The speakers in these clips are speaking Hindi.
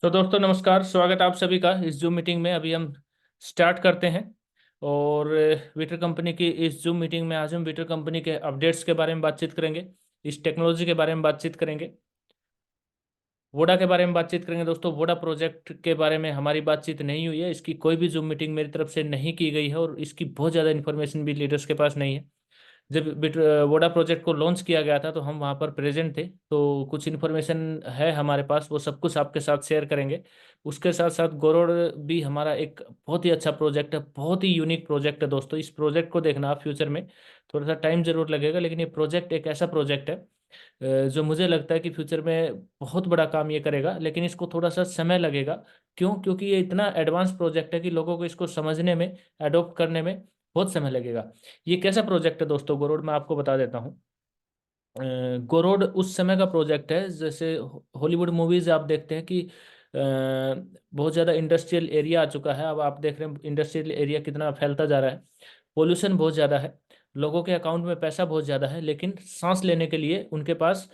तो दोस्तों नमस्कार, स्वागत है आप सभी का इस जूम मीटिंग में। अभी हम स्टार्ट करते हैं। और विटर कंपनी की इस जूम मीटिंग में आज हम विटर कंपनी के अपडेट्स के बारे में बातचीत करेंगे। इस टेक्नोलॉजी के बारे में बातचीत करेंगे। वोडा के बारे में बातचीत करेंगे। दोस्तों, वोडा प्रोजेक्ट के बारे में हमारी बातचीत नहीं हुई है, इसकी कोई भी जूम मीटिंग मेरी तरफ से नहीं की गई है और इसकी बहुत ज़्यादा इन्फॉर्मेशन भी लीडर्स के पास नहीं है। जब वोडा प्रोजेक्ट को लॉन्च किया गया था तो हम वहाँ पर प्रेजेंट थे, तो कुछ इन्फॉर्मेशन है हमारे पास, वो सब कुछ आपके साथ शेयर करेंगे। उसके साथ साथ गोरोड भी हमारा एक बहुत ही अच्छा प्रोजेक्ट है, बहुत ही यूनिक प्रोजेक्ट है। दोस्तों, इस प्रोजेक्ट को देखना आप फ्यूचर में, थोड़ा सा टाइम जरूर लगेगा, लेकिन ये प्रोजेक्ट एक ऐसा प्रोजेक्ट है जो मुझे लगता है कि फ्यूचर में बहुत बड़ा काम ये करेगा, लेकिन इसको थोड़ा सा समय लगेगा। क्यों? क्योंकि ये इतना एडवांस प्रोजेक्ट है कि लोगों को इसको समझने में, अडॉप्ट करने में बहुत समय लगेगा। ये कैसा प्रोजेक्ट है दोस्तों गोरोड, मैं आपको बता देता हूँ। गोरोड उस समय का प्रोजेक्ट है जैसे हॉलीवुड मूवीज आप देखते हैं कि बहुत ज़्यादा इंडस्ट्रियल एरिया आ चुका है। अब आप देख रहे हैं इंडस्ट्रियल एरिया कितना फैलता जा रहा है, पोल्यूशन बहुत ज़्यादा है, लोगों के अकाउंट में पैसा बहुत ज़्यादा है, लेकिन सांस लेने के लिए उनके पास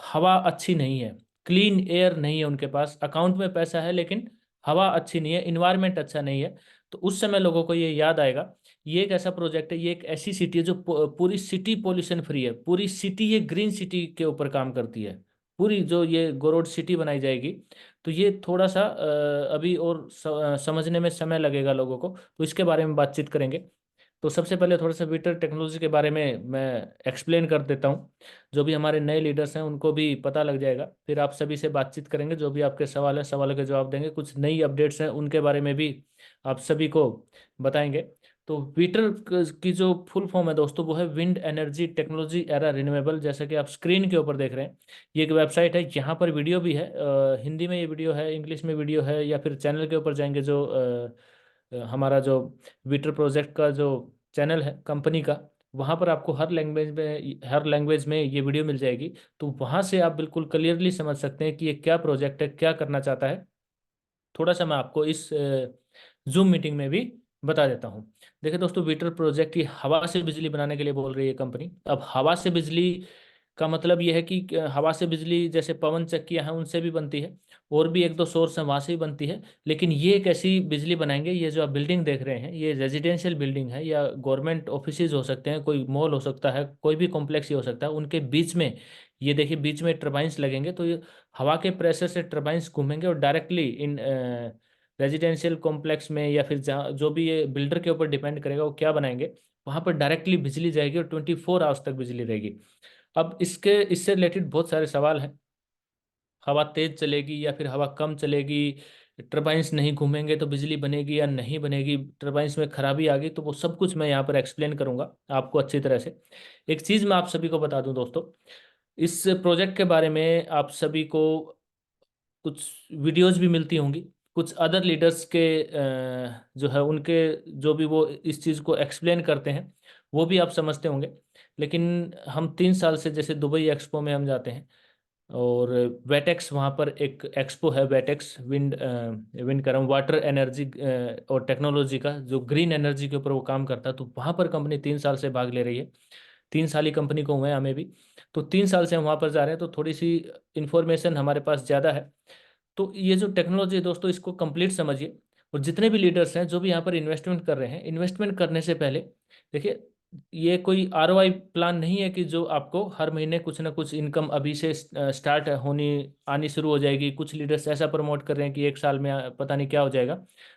हवा अच्छी नहीं है, क्लीन एयर नहीं है उनके पास। अकाउंट में पैसा है लेकिन हवा अच्छी नहीं है, इन्वायरमेंट अच्छा नहीं है। तो उस समय लोगों को ये याद आएगा। ये एक ऐसा प्रोजेक्ट है, ये एक ऐसी सिटी है जो पूरी सिटी पोल्यूशन फ्री है, पूरी सिटी ये ग्रीन सिटी के ऊपर काम करती है। पूरी जो ये गोरोड सिटी बनाई जाएगी, तो ये थोड़ा सा अभी और समझने में समय लगेगा लोगों को, तो इसके बारे में बातचीत करेंगे। तो सबसे पहले थोड़ा सा विटर टेक्नोलॉजी के बारे में मैं एक्सप्लेन कर देता हूँ, जो भी हमारे नए लीडर्स हैं उनको भी पता लग जाएगा। फिर आप सभी से बातचीत करेंगे, जो भी आपके सवाल है सवालों के जवाब देंगे, कुछ नई अपडेट्स हैं उनके बारे में भी आप सभी को बताएंगे। तो विटर की जो फुल फॉर्म है दोस्तों, वो है wind energy technology era renewable. जैसा कि आप स्क्रीन के ऊपर देख रहे हैं, ये एक वेबसाइट है, यहाँ पर वीडियो भी है, हिंदी में ये वीडियो है, इंग्लिश में वीडियो है, या फिर चैनल के ऊपर जाएंगे जो हमारा जो विटर प्रोजेक्ट का जो चैनल है कंपनी का, वहाँ पर आपको हर लैंग्वेज में ये वीडियो मिल जाएगी। तो वहाँ से आप बिल्कुल क्लियरली समझ सकते हैं कि ये क्या प्रोजेक्ट है, क्या करना चाहता है। थोड़ा सा मैं आपको इस जूम मीटिंग में भी बता देता हूँ। देखिए दोस्तों, विटर प्रोजेक्ट की हवा से बिजली बनाने के लिए बोल रही है कंपनी। अब हवा से बिजली का मतलब यह है कि हवा से बिजली जैसे पवन चक्कियाँ हैं उनसे भी बनती है, और भी एक दो सोर्स हैं वहाँ से भी बनती है, लेकिन ये एक ऐसी बिजली बनाएंगे। ये जो आप बिल्डिंग देख रहे हैं, ये रेजिडेंशियल बिल्डिंग है या गवर्नमेंट ऑफिसेज हो सकते हैं, कोई मॉल हो सकता है, कोई भी कॉम्प्लेक्स ही हो सकता है, उनके बीच में ये देखिए बीच में टर्बाइंस लगेंगे। तो ये हवा के प्रेशर से टर्बाइंस घूमेंगे और डायरेक्टली इन रेजिडेंशियल कॉम्प्लेक्स में, या फिर जहाँ जो भी ये बिल्डर के ऊपर डिपेंड करेगा वो क्या बनाएंगे, वहाँ पर डायरेक्टली बिजली जाएगी और 24 आवर्स तक बिजली रहेगी। अब इससे रिलेटेड बहुत सारे सवाल हैं। हवा तेज चलेगी या फिर हवा कम चलेगी, टर्बाइंस नहीं घूमेंगे तो बिजली बनेगी या नहीं बनेगी, टर्बाइंस में खराबी आ गई, तो वो सब कुछ मैं यहाँ पर एक्सप्लेन करूंगा आपको अच्छी तरह से। एक चीज़ मैं आप सभी को बता दूं दोस्तों, इस प्रोजेक्ट के बारे में आप सभी को कुछ वीडियोस भी मिलती होंगी, कुछ अदर लीडर्स के जो है उनके, जो भी वो इस चीज़ को एक्सप्लेन करते हैं वो भी आप समझते होंगे। लेकिन हम 3 साल से जैसे दुबई एक्सपो में हम जाते हैं, और वेटेक्स वहाँ पर एक एक्सपो है, वेटेक्स विंड विंड कर वाटर एनर्जी और टेक्नोलॉजी का, जो ग्रीन एनर्जी के ऊपर वो काम करता है, तो वहाँ पर कंपनी 3 साल से भाग ले रही है। 3 साल ही कंपनी को हुए हैं, हमें भी। तो 3 साल से हम वहाँ पर जा रहे हैं, तो थोड़ी सी इंफॉर्मेशन हमारे पास ज़्यादा है। तो ये जो टेक्नोलॉजी है दोस्तों, इसको कंप्लीट समझिए। और जितने भी लीडर्स हैं जो भी यहाँ पर इन्वेस्टमेंट कर रहे हैं, इन्वेस्टमेंट करने से पहले देखिए, ये कोई आरओआई प्लान नहीं है कि जो आपको हर महीने कुछ ना कुछ इनकम अभी से स्टार्ट होनी आनी शुरू हो जाएगी। कुछ लीडर्स ऐसा प्रमोट कर रहे हैं कि 1 साल में पता नहीं क्या हो जाएगा।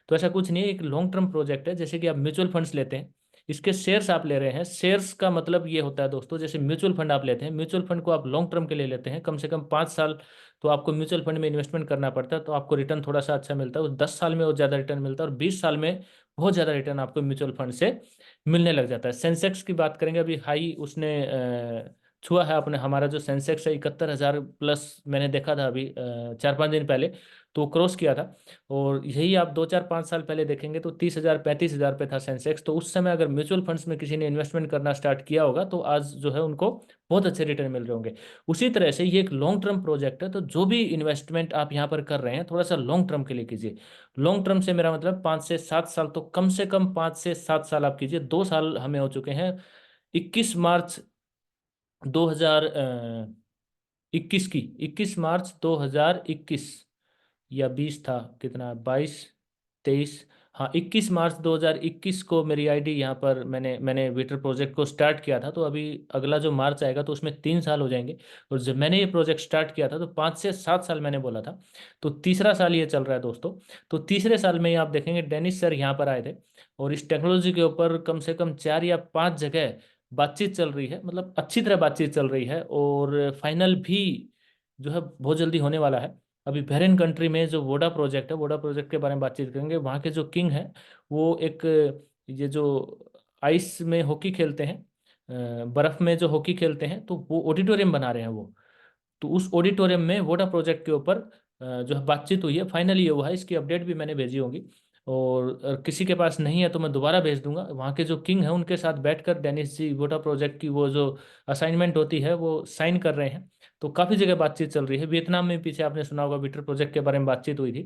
तो ऐसा कुछ नहीं है, एक लॉन्ग टर्म प्रोजेक्ट है। जैसे कि आप म्यूचुअल फंड्स लेते हैं, इसके शेयर्स आप ले रहे हैं। शेयर्स का मतलब ये होता है दोस्तों, जैसे म्यूचुअल फंड आप लेते हैं, म्यूचुअल फंड को आप लॉन्ग टर्म के लिए लेते हैं, कम से कम 5 साल तो आपको म्यूचुअल फंड में इन्वेस्टमेंट करना पड़ता है, तो आपको रिटर्न थोड़ा सा अच्छा मिलता है। और 10 साल में वो ज़्यादा रिटर्न मिलता है, और 20 साल में बहुत ज़्यादा रिटर्न आपको म्यूचुअल फंड से मिलने लग जाता है। सेंसेक्स की बात करेंगे, अभी हाई उसने छुआ है अपने, हमारा जो सेंसेक्स है 71,000 प्लस मैंने देखा था अभी 4-5 दिन पहले, तो क्रॉस किया था। और यही आप 2-4-5 साल पहले देखेंगे तो 30,000 35,000 पे था सेंसेक्स। तो उस समय अगर म्यूचुअल फंड्स में किसी ने इन्वेस्टमेंट करना स्टार्ट किया होगा तो आज जो है उनको बहुत अच्छे रिटर्न मिल रहे होंगे। उसी तरह से ये एक लॉन्ग टर्म प्रोजेक्ट है, तो जो भी इन्वेस्टमेंट आप यहाँ पर कर रहे हैं थोड़ा सा लॉन्ग टर्म के लिए कीजिए। लॉन्ग टर्म से मेरा मतलब 5 से 7 साल, तो कम से कम 5 से 7 साल आप कीजिए। 2 साल हमें हो चुके हैं 21 मार्च 2021 की, 21 मार्च 2021, या 20 था, कितना, 22, 23, हाँ 21 मार्च 2021 को मेरी आईडी यहाँ पर मैंने मैंने विटर प्रोजेक्ट को स्टार्ट किया था। तो अभी अगला जो मार्च आएगा तो उसमें 3 साल हो जाएंगे। और जब मैंने ये प्रोजेक्ट स्टार्ट किया था तो 5 से 7 साल मैंने बोला था। तो तीसरा साल ये चल रहा है दोस्तों। तो तीसरे साल में ही आप देखेंगे डेनिस सर यहाँ पर आए थे, और इस टेक्नोलॉजी के ऊपर कम से कम 4 या 5 जगह बातचीत चल रही है, मतलब अच्छी तरह बातचीत चल रही है। और फाइनल भी जो है बहुत जल्दी होने वाला है। अभी बहरीन कंट्री में जो वोडा प्रोजेक्ट है, वोडा प्रोजेक्ट के बारे में बातचीत करेंगे। वहाँ के जो किंग हैं वो एक, ये जो आइस में हॉकी खेलते हैं, बर्फ में जो हॉकी खेलते हैं, तो वो ऑडिटोरियम बना रहे हैं वो। तो उस ऑडिटोरियम में वोडा प्रोजेक्ट के ऊपर जो है बातचीत हुई है, फाइनली ये हुआ है। इसकी अपडेट भी मैंने भेजी होगी, और किसी के पास नहीं है तो मैं दोबारा भेज दूंगा। वहाँ के जो किंग हैं उनके साथ बैठकर डेनिस जी वोडा प्रोजेक्ट की वो जो असाइनमेंट होती है वो साइन कर रहे हैं। तो काफ़ी जगह बातचीत चल रही है। वियतनाम में पीछे आपने सुना होगा विटर प्रोजेक्ट के बारे में बातचीत हुई थी।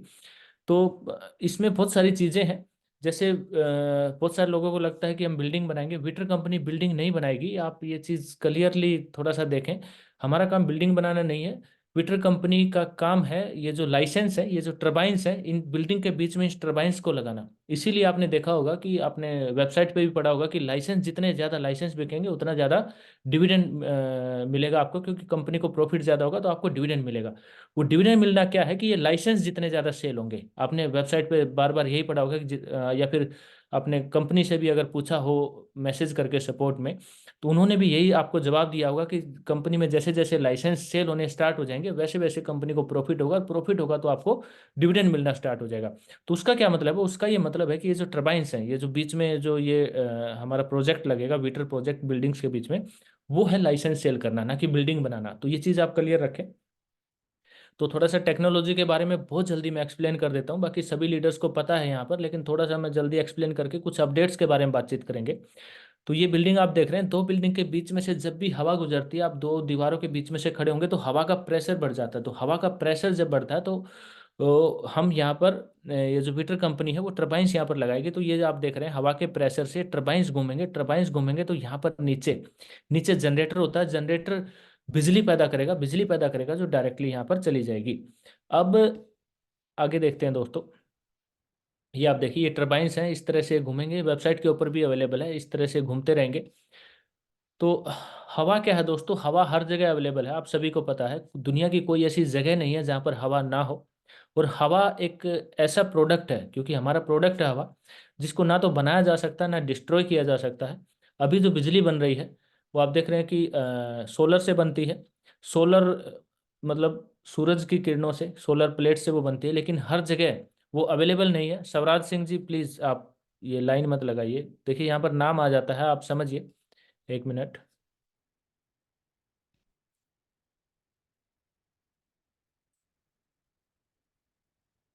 तो इसमें बहुत सारी चीज़ें हैं। जैसे बहुत सारे लोगों को लगता है कि हम बिल्डिंग बनाएंगे, विटर कंपनी बिल्डिंग नहीं बनाएगी। आप ये चीज़ क्लियरली थोड़ा सा देखें। हमारा काम बिल्डिंग बनाना नहीं है। विटर कंपनी का काम है ये जो लाइसेंस है, ये जो टर्बाइंस है, इन बिल्डिंग के बीच में इस टर्बाइंस को लगाना। इसीलिए आपने देखा होगा कि आपने वेबसाइट पे भी पढ़ा होगा कि लाइसेंस, जितने ज़्यादा लाइसेंस बिकेंगे उतना ज़्यादा डिविडेंड मिलेगा आपको, क्योंकि कंपनी को प्रॉफिट ज़्यादा होगा तो आपको डिविडेंड मिलेगा। वो डिविडेंड मिलना क्या है कि ये लाइसेंस जितने ज़्यादा सेल होंगे, आपने वेबसाइट पे बार बार यही पढ़ा होगा कि या फिर आपने कंपनी से भी अगर पूछा हो मैसेज करके सपोर्ट में, तो उन्होंने भी यही आपको जवाब दिया होगा कि कंपनी में जैसे जैसे लाइसेंस सेल होने स्टार्ट हो जाएंगे वैसे वैसे कंपनी को प्रॉफिट होगा, प्रॉफिट होगा तो आपको डिविडेंड मिलना स्टार्ट हो जाएगा। तो उसका क्या मतलब है? उसका ये मतलब है कि ये जो टर्बाइंस हैं, ये जो बीच में जो ये हमारा प्रोजेक्ट लगेगा, वीटर प्रोजेक्ट बिल्डिंग्स के बीच में, वो है लाइसेंस सेल करना, ना कि बिल्डिंग बनाना। तो ये चीज़ आप क्लियर रखें। तो थोड़ा सा टेक्नोलॉजी के बारे में बहुत जल्दी मैं एक्सप्लेन कर देता हूँ, बाकी सभी लीडर्स को पता है यहाँ पर, लेकिन थोड़ा सा मैं जल्दी एक्सप्लेन करके कुछ अपडेट्स के बारे में बातचीत करेंगे। तो ये बिल्डिंग आप देख रहे हैं, दो बिल्डिंग के बीच में से जब भी हवा गुजरती है, आप दो दीवारों के बीच में से खड़े होंगे तो हवा का प्रेशर बढ़ जाता है। तो हवा का प्रेशर जब बढ़ता है तो हम यहाँ पर ये जो वीटर कंपनी है वो टर्बाइंस यहाँ पर लगाएगी। तो ये जो आप देख रहे हैं, हवा के प्रेशर से टर्बाइंस घूमेंगे, टर्बाइंस घूमेंगे तो यहाँ पर नीचे नीचे जनरेटर होता है। जनरेटर बिजली पैदा करेगा, बिजली पैदा करेगा जो डायरेक्टली यहाँ पर चली जाएगी। अब आगे देखते हैं दोस्तों। ये आप देखिए, ये टर्बाइंस हैं, इस तरह से घूमेंगे। वेबसाइट के ऊपर भी अवेलेबल है, इस तरह से घूमते रहेंगे। तो हवा क्या है दोस्तों? हवा हर जगह अवेलेबल है, आप सभी को पता है। दुनिया की कोई ऐसी जगह नहीं है जहाँ पर हवा ना हो। और हवा एक ऐसा प्रोडक्ट है, क्योंकि हमारा प्रोडक्ट है हवा, जिसको ना तो बनाया जा सकता ना डिस्ट्रॉय किया जा सकता है। अभी जो बिजली बन रही है वो आप देख रहे हैं कि सोलर से बनती है। सोलर मतलब सूरज की किरणों से, सोलर प्लेट से वो बनती है, लेकिन हर जगह वो अवेलेबल नहीं है। स्वराज सिंह जी प्लीज़ आप ये लाइन मत लगाइए। देखिए यहाँ पर नाम आ जाता है, आप समझिए, 1 मिनट।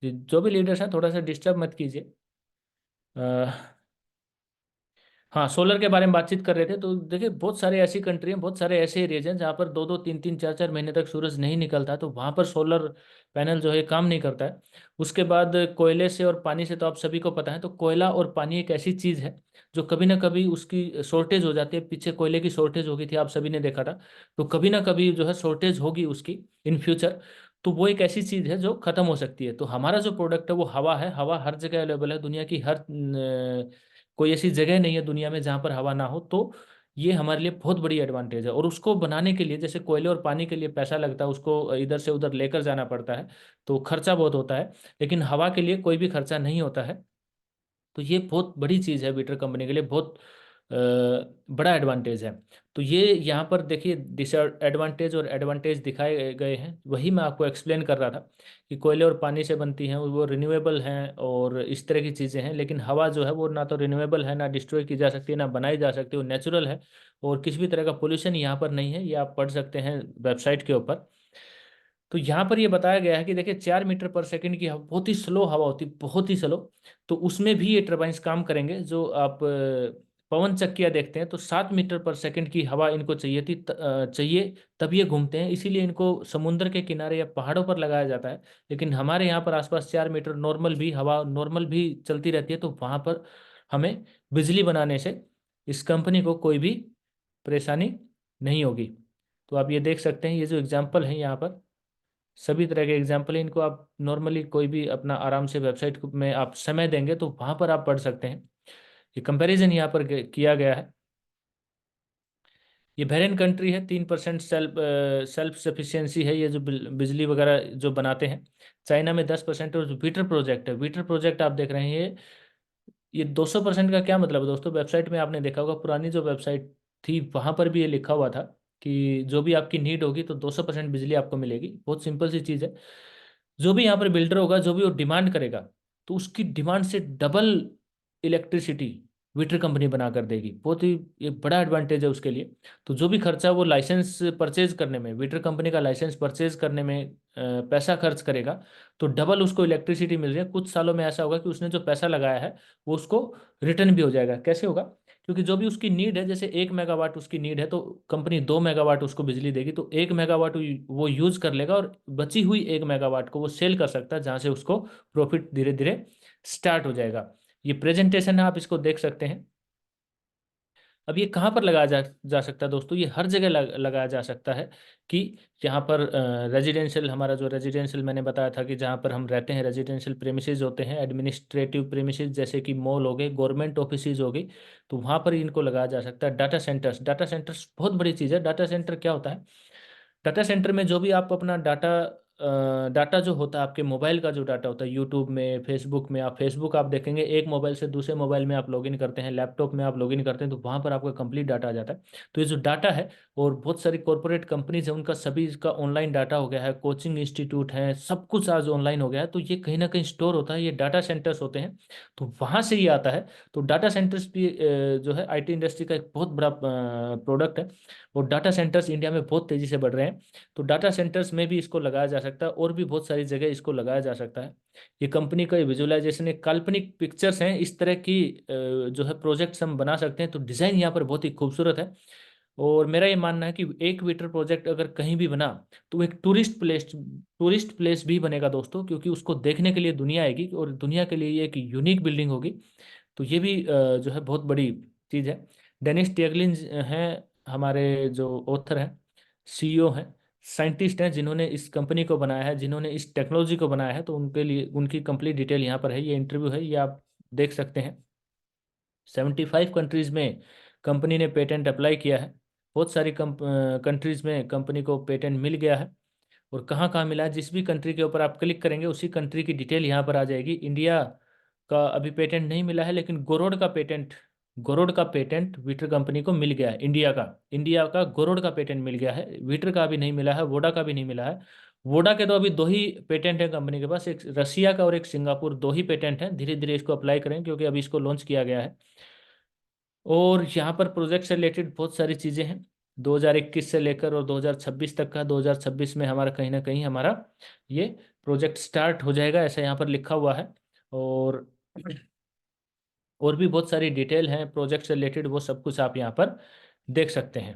जो भी लीडर्स हैं थोड़ा सा डिस्टर्ब मत कीजिए। हाँ, सोलर के बारे में बातचीत कर रहे थे। तो देखिए, बहुत सारे ऐसी कंट्री हैं, बहुत सारे ऐसे एरियाज हैं जहाँ पर 2-2 3-3 4-4 महीने तक सूरज नहीं निकलता है, तो वहाँ पर सोलर पैनल जो है काम नहीं करता है। उसके बाद कोयले से और पानी से तो आप सभी को पता है। तो कोयला और पानी एक ऐसी चीज़ है जो कभी ना कभी उसकी शॉर्टेज हो जाती है। पीछे कोयले की शॉर्टेज हो गई थी, आप सभी ने देखा था। तो कभी ना कभी जो है शॉर्टेज होगी उसकी इन फ्यूचर। तो वो एक ऐसी चीज़ है जो खत्म हो सकती है। तो हमारा जो प्रोडक्ट है वो हवा है। हवा हर जगह अवेलेबल है, दुनिया की हर कोई ऐसी जगह नहीं है दुनिया में जहाँ पर हवा ना हो। तो ये हमारे लिए बहुत बड़ी एडवांटेज है। और उसको बनाने के लिए, जैसे कोयले और पानी के लिए पैसा लगता है, उसको इधर से उधर लेकर जाना पड़ता है, तो खर्चा बहुत होता है। लेकिन हवा के लिए कोई भी खर्चा नहीं होता है। तो ये बहुत बड़ी चीज़ है वीटर कंपनी के लिए, बहुत बड़ा एडवांटेज है। तो ये यहाँ पर देखिए डिसएडवांटेज और एडवांटेज दिखाए गए हैं, वही मैं आपको एक्सप्लेन कर रहा था कि कोयले और पानी से बनती हैं, वो रिन्यूएबल हैं और इस तरह की चीज़ें हैं। लेकिन हवा जो है वो ना तो रिन्यूएबल है, ना डिस्ट्रॉय की जा सकती है, ना बनाई जा सकती है, वो नेचुरल है। और किसी भी तरह का पोल्यूशन यहाँ पर नहीं है, ये आप पढ़ सकते हैं वेबसाइट के ऊपर। तो यहाँ पर ये बताया गया है कि देखिए 4 मीटर पर सेकंड की बहुत ही स्लो हवा होती है, बहुत ही स्लो। तो उसमें भी ये टर्बाइंस काम करेंगे। जो आप पवन चक्कियाँ देखते हैं, तो 7 मीटर पर सेकंड की हवा इनको चाहिए थी, चाहिए, तब ये घूमते हैं। इसीलिए इनको समुद्र के किनारे या पहाड़ों पर लगाया जाता है। लेकिन हमारे यहाँ पर आसपास 4 मीटर नॉर्मल भी हवा, नॉर्मल भी चलती रहती है, तो वहाँ पर हमें बिजली बनाने से इस कंपनी को कोई भी परेशानी नहीं होगी। तो आप ये देख सकते हैं, ये जो एग्जाम्पल है यहाँ पर, सभी तरह के एग्जाम्पल है, इनको आप नॉर्मली कोई भी अपना आराम से वेबसाइट में आप समय देंगे तो वहाँ पर आप पढ़ सकते हैं। ये कंपैरिजन यहाँ पर किया गया है। ये बहरीन कंट्री है, 3% सेल्फ सफिशिएंसी है, ये जो बिजली वगैरह जो बनाते हैं। चाइना में 10%। और जो वीटर प्रोजेक्ट है, वीटर प्रोजेक्ट आप देख रहे हैं, ये 200% का क्या मतलब है दोस्तों? वेबसाइट में आपने देखा होगा, पुरानी जो वेबसाइट थी वहाँ पर भी ये लिखा हुआ था कि जो भी आपकी नीड होगी तो 200% बिजली आपको मिलेगी। बहुत सिंपल सी चीज़ है। जो भी यहाँ पर बिल्डर होगा, जो भी वो डिमांड करेगा, तो उसकी डिमांड से डबल इलेक्ट्रिसिटी वीटर कंपनी बना कर देगी। बहुत ही ये बड़ा एडवांटेज है उसके लिए। तो जो भी खर्चा वो लाइसेंस परचेज करने में, वीटर कंपनी का लाइसेंस परचेज करने में पैसा खर्च करेगा, तो डबल उसको इलेक्ट्रिसिटी मिल रही है। कुछ सालों में ऐसा होगा कि उसने जो पैसा लगाया है वो उसको रिटर्न भी हो जाएगा। कैसे होगा? क्योंकि जो भी उसकी नीड है, जैसे 1 मेगावाट उसकी नीड है, तो कंपनी 2 मेगावाट उसको बिजली देगी, तो 1 मेगावाट वो यूज कर लेगा और बची हुई 1 मेगावाट को वो सेल कर सकता है, जहाँ से उसको प्रॉफिट धीरे धीरे स्टार्ट हो जाएगा। ये प्रेजेंटेशन है, आप इसको देख सकते हैं। अब ये कहाँ पर लगाया जा सकता है दोस्तों? ये हर जगह लगाया जा सकता है। कि यहाँ पर रेजिडेंशियल, हमारा जो रेजिडेंशियल मैंने बताया था कि जहाँ पर हम रहते हैं, रेजिडेंशियल प्रेमिसेस होते हैं, एडमिनिस्ट्रेटिव प्रेमिसेस जैसे कि मॉल हो गए, गवर्नमेंट ऑफिसेज हो गई, तो वहाँ पर इनको लगाया जा सकता है। डाटा सेंटर्स, डाटा सेंटर्स बहुत बड़ी चीज़ है। डाटा सेंटर क्या होता है? डाटा सेंटर में जो भी आप अपना डाटा जो होता है, आपके मोबाइल का जो डाटा होता है, यूट्यूब में, फेसबुक में, आप फेसबुक आप देखेंगे, एक मोबाइल से दूसरे मोबाइल में आप लॉगिन करते हैं, लैपटॉप में आप लॉगिन करते हैं, तो वहाँ पर आपका कंप्लीट डाटा आ जाता है। तो ये जो डाटा है, और बहुत सारी कॉरपोरेट कंपनीज हैं, उनका सभी का ऑनलाइन डाटा हो गया है, कोचिंग इंस्टीट्यूट हैं, सब कुछ आज ऑनलाइन हो गया है, तो ये कहीं ना कहीं स्टोर होता है, ये डाटा सेंटर्स होते हैं, तो वहाँ से ये आता है। तो डाटा सेंटर्स भी जो है आईटी इंडस्ट्री का एक बहुत बड़ा प्रोडक्ट है। और डाटा सेंटर्स इंडिया में बहुत तेज़ी से बढ़ रहे हैं। तो डाटा सेंटर्स में भी इसको लगाया जा सकता है, और भी बहुत सारी जगह इसको लगाया जा सकता है। ये कंपनी का विजुअलाइजेशन है, काल्पनिक पिक्चर्स हैं, इस तरह की जो है प्रोजेक्ट्स हम बना सकते हैं। तो डिज़ाइन यहाँ पर बहुत ही खूबसूरत है। और मेरा ये मानना है कि एक वीटर प्रोजेक्ट अगर कहीं भी बना, तो एक टूरिस्ट प्लेस भी बनेगा दोस्तों, क्योंकि उसको देखने के लिए दुनिया आएगी, और दुनिया के लिए ये एक यूनिक बिल्डिंग होगी। तो ये भी जो है बहुत बड़ी चीज़ है। डेनिस टेगलिन हैं हमारे जो ऑथर हैं, सीईओ हैं, साइंटिस्ट हैं, जिन्होंने इस कंपनी को बनाया है, जिन्होंने इस टेक्नोलॉजी को बनाया है। तो उनके लिए उनकी कंप्लीट डिटेल यहाँ पर है, ये इंटरव्यू है, ये आप देख सकते हैं। 75 कंट्रीज में कंपनी ने पेटेंट अप्लाई किया है। बहुत सारी कंट्रीज में कंपनी को पेटेंट मिल गया है। और कहाँ कहाँ मिला है, जिस भी कंट्री के ऊपर आप क्लिक करेंगे उसी कंट्री की डिटेल यहाँ पर आ जाएगी। इंडिया का अभी पेटेंट नहीं मिला है, लेकिन गोरोड का पेटेंट वीटर कंपनी को मिल गया है। इंडिया का गोरोड का पेटेंट मिल गया है। वीटर का अभी नहीं मिला है, वोडा का भी नहीं मिला है। वोडा के तो अभी दो ही पेटेंट है कंपनी के पास, एक रसिया का और एक सिंगापुर, दो ही पेटेंट हैं। धीरे धीरे इसको अप्लाई करें, क्योंकि अभी इसको लॉन्च किया गया है। और यहाँ पर प्रोजेक्ट से रिलेटेड बहुत सारी चीज़ें हैं, 2021 से लेकर और 2026 तक का। 2026 में हमारा कहीं ना कहीं हमारा ये प्रोजेक्ट स्टार्ट हो जाएगा, ऐसा यहाँ पर लिखा हुआ है। और और भी बहुत सारी डिटेल हैं प्रोजेक्ट से रिलेटेड, वो सब कुछ आप यहाँ पर देख सकते हैं।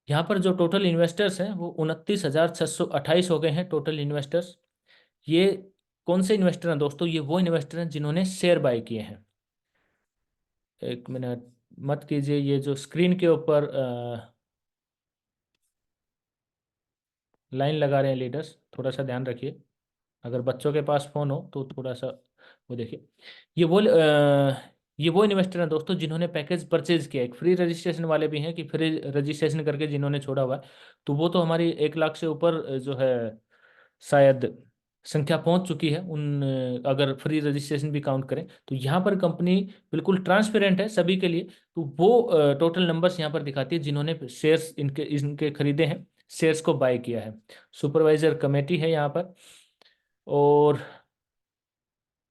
यहाँ पर जो टोटल इन्वेस्टर्स हैं वो 29,628 हो गए हैं टोटल इन्वेस्टर्स। ये कौन से इन्वेस्टर हैं दोस्तों? ये वो इन्वेस्टर हैं जिन्होंने शेयर बाय किए हैं। एक मिनट मत कीजिए, ये जो स्क्रीन के ऊपर लाइन लगा रहे हैं लीडर्स, थोड़ा सा ध्यान रखिए। अगर बच्चों के पास फ़ोन हो तो थोड़ा सा वो देखिए। ये वो इन्वेस्टर हैं दोस्तों जिन्होंने पैकेज परचेज किया। एक फ्री रजिस्ट्रेशन वाले भी हैं कि फ्री रजिस्ट्रेशन करके जिन्होंने छोड़ा हुआ है। तो वो तो हमारी 1 लाख से ऊपर जो है शायद संख्या पहुंच चुकी है उन, अगर फ्री रजिस्ट्रेशन भी काउंट करें तो। यहाँ पर कंपनी बिल्कुल ट्रांसपेरेंट है सभी के लिए। तो वो टोटल नंबर्स यहाँ पर दिखाती है जिन्होंने शेयर्स इनके इनके खरीदे हैं, शेयर्स को बाय किया है। सुपरवाइजर कमेटी है यहाँ पर। और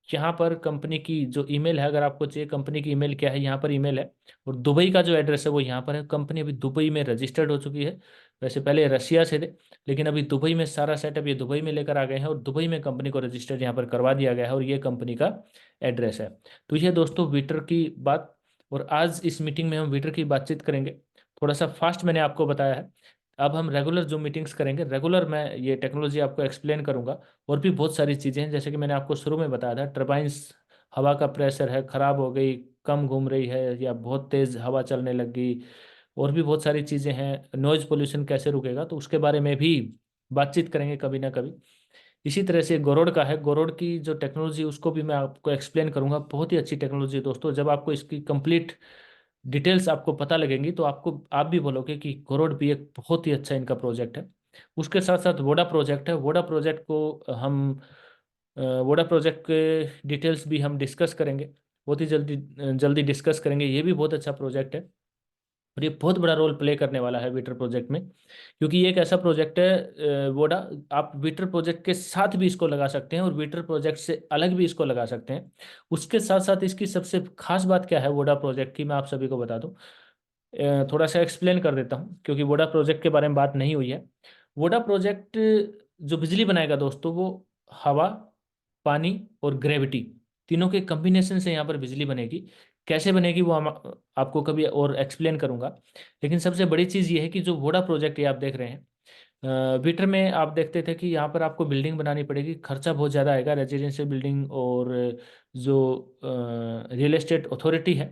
यहाँ पर कंपनी की जो ईमेल है, अगर आपको चाहिए कंपनी की ईमेल क्या है, यहाँ पर ईमेल है। और दुबई का जो एड्रेस है वो यहाँ पर है। कंपनी अभी दुबई में रजिस्टर्ड हो चुकी है। वैसे पहले रशिया से थे, लेकिन अभी दुबई में सारा सेटअप ये दुबई में लेकर आ गए हैं, और दुबई में कंपनी को रजिस्टर्ड यहाँ पर करवा दिया गया है, और ये कंपनी का एड्रेस है। तो ये दोस्तों वीटर की बात। और आज इस मीटिंग में हम वीटर की बातचीत करेंगे। थोड़ा सा फास्ट मैंने आपको बताया है। अब हम रेगुलर जो मीटिंग्स करेंगे, रेगुलर मैं ये टेक्नोलॉजी आपको एक्सप्लेन करूंगा। और भी बहुत सारी चीज़ें हैं, जैसे कि मैंने आपको शुरू में बताया था, टर्बाइंस, हवा का प्रेशर है, ख़राब हो गई, कम घूम रही है, या बहुत तेज़ हवा चलने लग गई, और भी बहुत सारी चीज़ें हैं, नॉइज पोल्यूशन कैसे रुकेगा, तो उसके बारे में भी बातचीत करेंगे कभी ना कभी। इसी तरह से गोरोड का है, गोरोड की जो टेक्नोलॉजी उसको भी मैं आपको एक्सप्लेन करूंगा। बहुत ही अच्छी टेक्नोलॉजी है दोस्तों। जब आपको इसकी कंप्लीट डिटेल्स आपको पता लगेंगी तो आपको आप भी बोलोगे कि गोरोड भी एक बहुत ही अच्छा इनका प्रोजेक्ट है। उसके साथ साथ वोडा प्रोजेक्ट है। वोडा प्रोजेक्ट को हम वोडा प्रोजेक्ट के डिटेल्स भी हम डिस्कस करेंगे, बहुत ही जल्दी जल्दी डिस्कस करेंगे। ये भी बहुत अच्छा प्रोजेक्ट है और ये बहुत बड़ा रोल प्ले करने वाला है विटर प्रोजेक्ट में, क्योंकि ये एक ऐसा प्रोजेक्ट है वोडा, आप विटर प्रोजेक्ट के साथ भी इसको लगा सकते हैं और विटर प्रोजेक्ट से अलग भी इसको लगा सकते हैं। उसके साथ साथ इसकी सबसे खास बात क्या है वोडा प्रोजेक्ट की, मैं आप सभी को बता दूं। थोड़ा सा एक्सप्लेन कर देता हूँ, क्योंकि वोडा प्रोजेक्ट के बारे में बात नहीं हुई है। वोडा प्रोजेक्ट जो बिजली बनाएगा दोस्तों, वो हवा, पानी और ग्रेविटी, तीनों के कम्बिनेशन से यहाँ पर बिजली बनेगी। कैसे बनेगी वो हम आपको कभी और एक्सप्लेन करूंगा। लेकिन सबसे बड़ी चीज़ ये है कि जो वोडा प्रोजेक्ट ये आप देख रहे हैं, विटर में आप देखते थे कि यहाँ पर आपको बिल्डिंग बनानी पड़ेगी, खर्चा बहुत ज़्यादा आएगा, रेजिडेंशियल बिल्डिंग। और जो रियल एस्टेट अथॉरिटी है,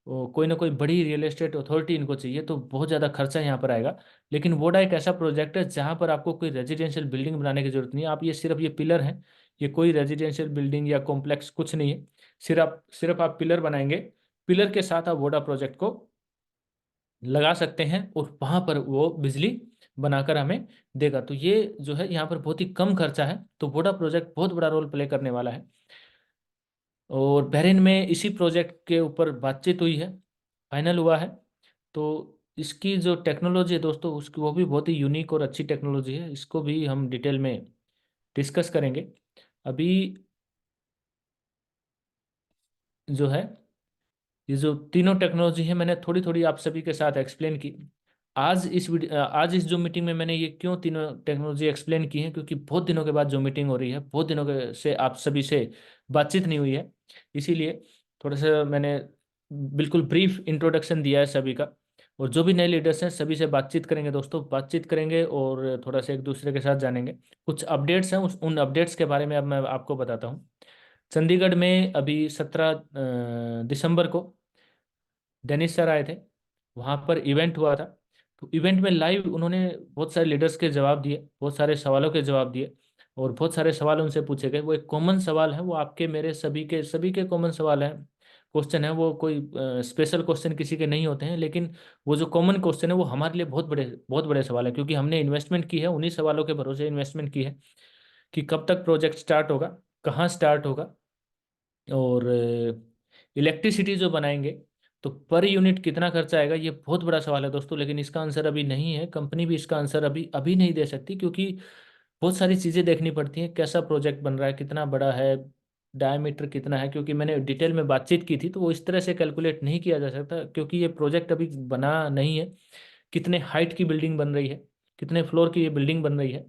वो कोई ना कोई बड़ी रियल एस्टेट अथॉरिटी इनको चाहिए, तो बहुत ज़्यादा खर्चा यहाँ पर आएगा। लेकिन वोडा एक ऐसा प्रोजेक्ट है जहाँ पर आपको कोई रेजिडेंशियल बिल्डिंग बनाने की जरूरत नहीं है। आप ये सिर्फ ये पिलर हैं, ये कोई रेजिडेंशियल बिल्डिंग या कॉम्प्लेक्स कुछ नहीं है। सिर्फ आप पिलर बनाएंगे, पिलर के साथ आप वोडा प्रोजेक्ट को लगा सकते हैं और वहां पर वो बिजली बनाकर हमें देगा। तो ये जो है यहाँ पर बहुत ही कम खर्चा है, तो वोडा प्रोजेक्ट बहुत बड़ा रोल प्ले करने वाला है। और बहरीन में इसी प्रोजेक्ट के ऊपर बातचीत हुई है, फाइनल हुआ है। तो इसकी जो टेक्नोलॉजी है दोस्तों, उसकी वो भी बहुत ही यूनिक और अच्छी टेक्नोलॉजी है। इसको भी हम डिटेल में डिस्कस करेंगे। अभी जो है, ये जो तीनों टेक्नोलॉजी है मैंने थोड़ी थोड़ी आप सभी के साथ एक्सप्लेन की। आज इस जो मीटिंग में मैंने ये क्यों तीनों टेक्नोलॉजी एक्सप्लेन की है, क्योंकि बहुत दिनों के बाद जो मीटिंग हो रही है, बहुत दिनों के से आप सभी से बातचीत नहीं हुई है, इसीलिए थोड़ा सा मैंने बिल्कुल ब्रीफ इंट्रोडक्शन दिया है सभी का। और जो भी नए लीडर्स हैं सभी से बातचीत करेंगे दोस्तों, बातचीत करेंगे और थोड़ा सा एक दूसरे के साथ जानेंगे। कुछ अपडेट्स हैं, उन अपडेट्स के बारे में अब मैं आपको बताता हूँ। चंडीगढ़ में अभी 17 दिसंबर को डेनिस सर आए थे, वहाँ पर इवेंट हुआ था। तो इवेंट में लाइव उन्होंने बहुत सारे लीडर्स के जवाब दिए, बहुत सारे सवालों के जवाब दिए और बहुत सारे सवाल उनसे पूछे गए। वो एक कॉमन सवाल है, वो आपके मेरे सभी के कॉमन सवाल हैं, क्वेश्चन है। वो कोई स्पेशल क्वेश्चन किसी के नहीं होते हैं, लेकिन वो जो कॉमन क्वेश्चन है वो हमारे लिए बहुत बड़े सवाल है, क्योंकि हमने इन्वेस्टमेंट की है, उन्हीं सवालों के भरोसे इन्वेस्टमेंट की है कि कब तक प्रोजेक्ट स्टार्ट होगा, कहाँ स्टार्ट होगा, और इलेक्ट्रिसिटी जो बनाएंगे तो पर यूनिट कितना खर्चा आएगा। ये बहुत बड़ा सवाल है दोस्तों, लेकिन इसका आंसर अभी नहीं है। कंपनी भी इसका आंसर अभी अभी नहीं दे सकती, क्योंकि बहुत सारी चीज़ें देखनी पड़ती हैं। कैसा प्रोजेक्ट बन रहा है, कितना बड़ा है, डायमीटर कितना है, क्योंकि मैंने डिटेल में बातचीत की थी, तो वो इस तरह से कैलकुलेट नहीं किया जा सकता, क्योंकि ये प्रोजेक्ट अभी बना नहीं है। कितने हाइट की बिल्डिंग बन रही है, कितने फ्लोर की ये बिल्डिंग बन रही है,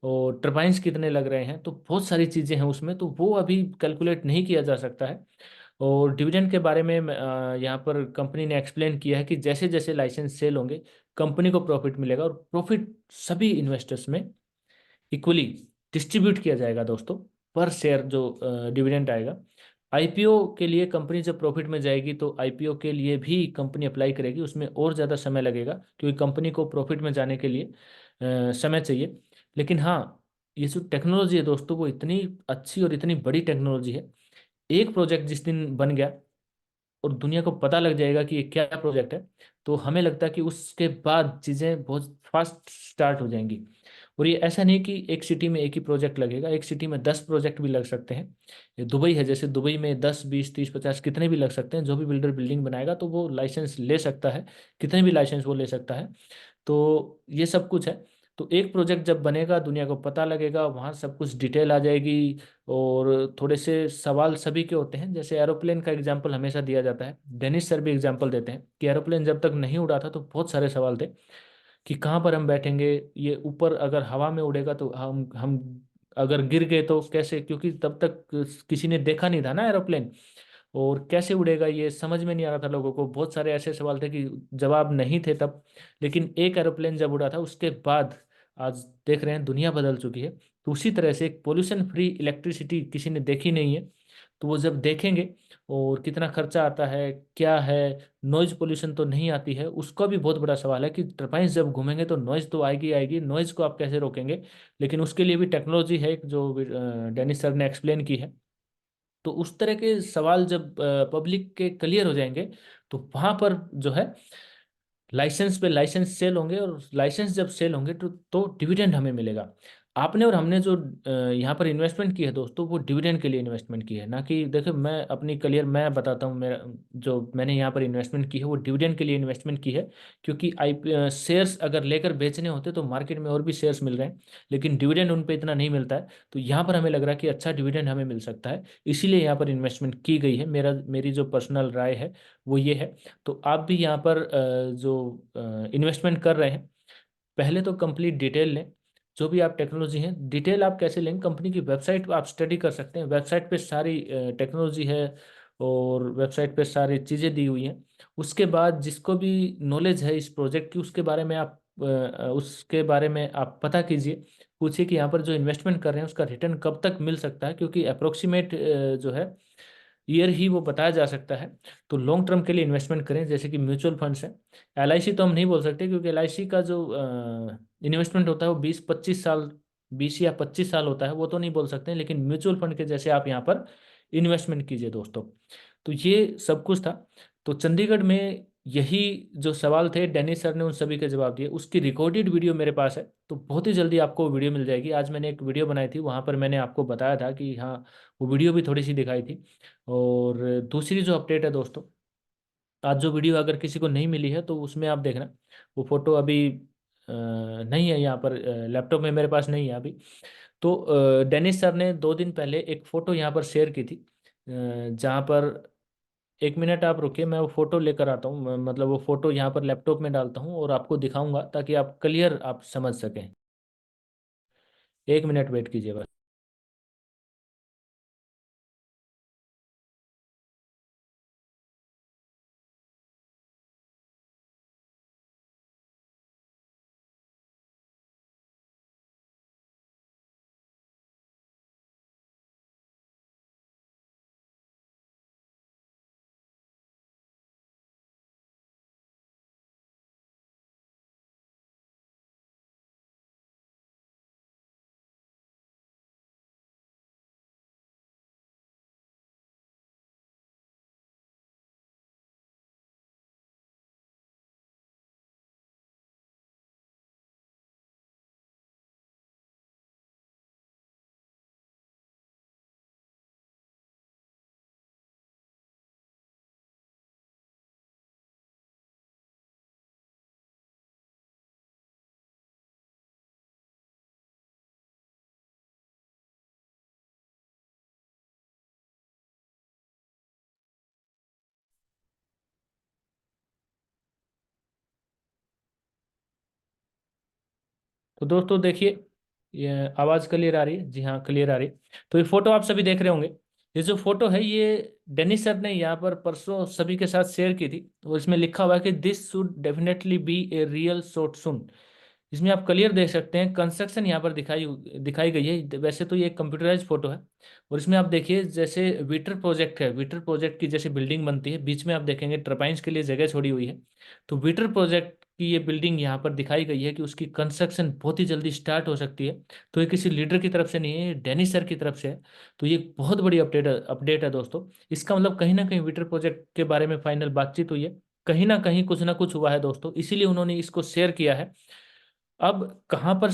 और टर्बाइंस कितने लग रहे हैं, तो बहुत सारी चीज़ें हैं उसमें, तो वो अभी कैलकुलेट नहीं किया जा सकता है। और डिविडेंड के बारे में यहाँ पर कंपनी ने एक्सप्लेन किया है कि जैसे जैसे लाइसेंस सेल होंगे कंपनी को प्रॉफिट मिलेगा, और प्रॉफिट सभी इन्वेस्टर्स में इक्वली डिस्ट्रीब्यूट किया जाएगा दोस्तों। पर शेयर जो डिविडेंड आएगा, आईपीओ के लिए कंपनी जब प्रॉफिट में जाएगी तो आईपीओ के लिए भी कंपनी अप्लाई करेगी, उसमें और ज़्यादा समय लगेगा, क्योंकि कंपनी को प्रॉफिट में जाने के लिए समय चाहिए। लेकिन हाँ, ये जो टेक्नोलॉजी है दोस्तों, वो इतनी अच्छी और इतनी बड़ी टेक्नोलॉजी है। एक प्रोजेक्ट जिस दिन बन गया और दुनिया को पता लग जाएगा कि ये क्या प्रोजेक्ट है, तो हमें लगता है कि उसके बाद चीज़ें बहुत फास्ट स्टार्ट हो जाएंगी। और ये ऐसा नहीं कि एक सिटी में एक ही प्रोजेक्ट लगेगा, एक सिटी में 10 प्रोजेक्ट भी लग सकते हैं। ये दुबई है, जैसे दुबई में 10 20 30 50 कितने भी लग सकते हैं। जो भी बिल्डर बिल्डिंग बनाएगा तो वो लाइसेंस ले सकता है, कितने भी लाइसेंस वो ले सकता है। तो ये सब कुछ है। तो एक प्रोजेक्ट जब बनेगा दुनिया को पता लगेगा, वहाँ सब कुछ डिटेल आ जाएगी। और थोड़े से सवाल सभी के होते हैं, जैसे एरोप्लेन का एग्जाम्पल हमेशा दिया जाता है, डेनिस सर भी एग्जाम्पल देते हैं कि एरोप्लेन जब तक नहीं उड़ा था तो बहुत सारे सवाल थे कि कहाँ पर हम बैठेंगे, ये ऊपर अगर हवा में उड़ेगा तो हम अगर गिर गए तो कैसे, क्योंकि तब तक किसी ने देखा नहीं था ना एरोप्लेन, और कैसे उड़ेगा ये समझ में नहीं आ रहा था लोगों को। बहुत सारे ऐसे सवाल थे कि जवाब नहीं थे तब। लेकिन एक एरोप्लेन जब उड़ा था उसके बाद आज देख रहे हैं दुनिया बदल चुकी है। तो उसी तरह से एक पोल्यूशन फ्री इलेक्ट्रिसिटी किसी ने देखी नहीं है, तो वो जब देखेंगे और कितना खर्चा आता है क्या है, नॉइज पोल्यूशन तो नहीं आती है, उसका भी बहुत बड़ा सवाल है कि टरबाइन जब घूमेंगे तो नॉइज तो आएगी आएगी, नॉइज को आप कैसे रोकेंगे। लेकिन उसके लिए भी टेक्नोलॉजी है जो डेनिस सर ने एक्सप्लेन की है। तो उस तरह के सवाल जब पब्लिक के क्लियर हो जाएंगे तो वहां पर जो है लाइसेंस पे लाइसेंस सेल होंगे, और लाइसेंस जब सेल होंगे तो डिविडेंड हमें मिलेगा। आपने और हमने जो यहाँ पर इन्वेस्टमेंट की है दोस्तों, वो डिविडेंड के लिए इन्वेस्टमेंट की है, ना कि देखो मैं अपनी क्लियर मैं बताता हूँ, मेरा जो मैंने यहाँ पर इन्वेस्टमेंट की है वो डिविडेंड के लिए इन्वेस्टमेंट की है। क्योंकि आई शेयर्स अगर लेकर बेचने होते तो मार्केट में और भी शेयर्स मिल रहे हैं, लेकिन डिविडेंड उन पर इतना नहीं मिलता है। तो यहाँ पर हमें लग रहा है कि अच्छा डिविडेंड हमें मिल सकता है, इसीलिए यहाँ पर इन्वेस्टमेंट की गई है। मेरी जो पर्सनल राय है वो ये है। तो आप भी यहाँ पर जो इन्वेस्टमेंट कर रहे हैं, पहले तो कंप्लीट डिटेल लें। जो भी आप टेक्नोलॉजी है डिटेल आप कैसे लेंगे, कंपनी की वेबसाइट पर आप स्टडी कर सकते हैं, वेबसाइट पे सारी टेक्नोलॉजी है और वेबसाइट पे सारी चीज़ें दी हुई हैं। उसके बाद जिसको भी नॉलेज है इस प्रोजेक्ट की, उसके बारे में आप पता कीजिए, पूछिए कि यहाँ पर जो इन्वेस्टमेंट कर रहे हैं उसका रिटर्न कब तक मिल सकता है, क्योंकि अप्रोक्सीमेट जो है ईयर ही वो बताया जा सकता है। तो लॉन्ग टर्म के लिए इन्वेस्टमेंट करें, जैसे कि म्यूचुअल फंड्स है। एलआईसी तो हम नहीं बोल सकते, क्योंकि एलआईसी का जो इन्वेस्टमेंट होता है वो 20-25 साल, 20 या 25 साल होता है, वो तो नहीं बोल सकते। लेकिन म्यूचुअल फंड के जैसे आप यहाँ पर इन्वेस्टमेंट कीजिए दोस्तों। तो ये सब कुछ था। तो चंडीगढ़ में यही जो सवाल थे डेनिस सर ने उन सभी के जवाब दिए, उसकी रिकॉर्डेड वीडियो मेरे पास है। तो बहुत ही जल्दी आपको वीडियो मिल जाएगी। आज मैंने एक वीडियो बनाई थी, वहाँ पर मैंने आपको बताया था कि हाँ, वो वीडियो भी थोड़ी सी दिखाई थी। और दूसरी जो अपडेट है दोस्तों, आज जो वीडियो अगर किसी को नहीं मिली है तो उसमें आप देखना, वो फोटो अभी नहीं है यहाँ पर, लैपटॉप में मेरे पास नहीं है अभी। तो डेनिस सर ने 2 दिन पहले एक फ़ोटो यहाँ पर शेयर की थी, जहाँ पर, 1 मिनट आप रुकिए, मैं वो फ़ोटो लेकर आता हूँ, मतलब वो फ़ोटो यहाँ पर लैपटॉप में डालता हूँ और आपको दिखाऊंगा ताकि आप क्लियर आप समझ सकें। 1 मिनट वेट कीजिए बस। तो दोस्तों देखिए, ये आवाज़ क्लियर आ रही है? जी हाँ, क्लियर आ रही है। तो ये फोटो आप सभी देख रहे होंगे। ये जो फोटो है ये डेनिस सर ने यहाँ पर परसों सभी के साथ शेयर की थी, और इसमें लिखा हुआ है कि this should definitely be a real shot सुन। इसमें आप क्लियर देख सकते हैं, कंस्ट्रक्शन यहाँ पर दिखाई दिखाई गई है। वैसे तो ये एक कंप्यूटराइज फोटो है, और इसमें आप देखिए जैसे विटर प्रोजेक्ट है, विटर प्रोजेक्ट की जैसे बिल्डिंग बनती है, बीच में आप देखेंगे टर्बाइन्स के लिए जगह छोड़ी हुई है। तो विटर प्रोजेक्ट की ये बिल्डिंग यहाँ पर दिखाई गई है कि उसकी कंस्ट्रक्शन बहुत ही जल्दी स्टार्ट हो सकती है। तो ये किसी लीडर की तरफ से नहीं है, ये डेनिस सर की तरफ से है। तो ये बहुत बड़ी अपडेट है दोस्तों। इसका मतलब कहीं ना कहीं विटर प्रोजेक्ट के बारे में फाइनल बातचीत हुई है, कहीं ना कुछ हुआ है दोस्तों, इसीलिए उन्होंने इसको शेयर किया है। अब कहाँ पर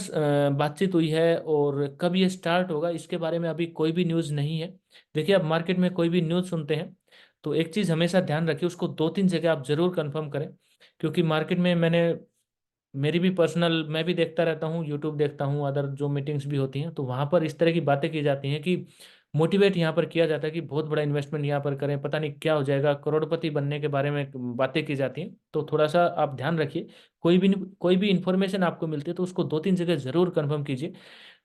बातचीत हुई है और कब ये स्टार्ट होगा, इसके बारे में अभी कोई भी न्यूज़ नहीं है। देखिए, अब मार्केट में कोई भी न्यूज़ सुनते हैं तो एक चीज़ हमेशा ध्यान रखिए, उसको 2-3 जगह आप जरूर कंफर्म करें। क्योंकि मार्केट में मेरी भी पर्सनल, मैं भी देखता रहता हूँ, यूट्यूब देखता हूँ, अदर जो मीटिंग्स भी होती हैं, तो वहाँ पर इस तरह की बातें की जाती हैं कि मोटिवेट यहाँ पर किया जाता है कि बहुत बड़ा इन्वेस्टमेंट यहाँ पर करें, पता नहीं क्या हो जाएगा, करोड़पति बनने के बारे में बातें की जाती हैं। तो थोड़ा सा आप ध्यान रखिए, कोई भी इंफॉर्मेशन आपको मिलती है तो उसको 2-3 जगह जरूर कंफर्म कीजिए।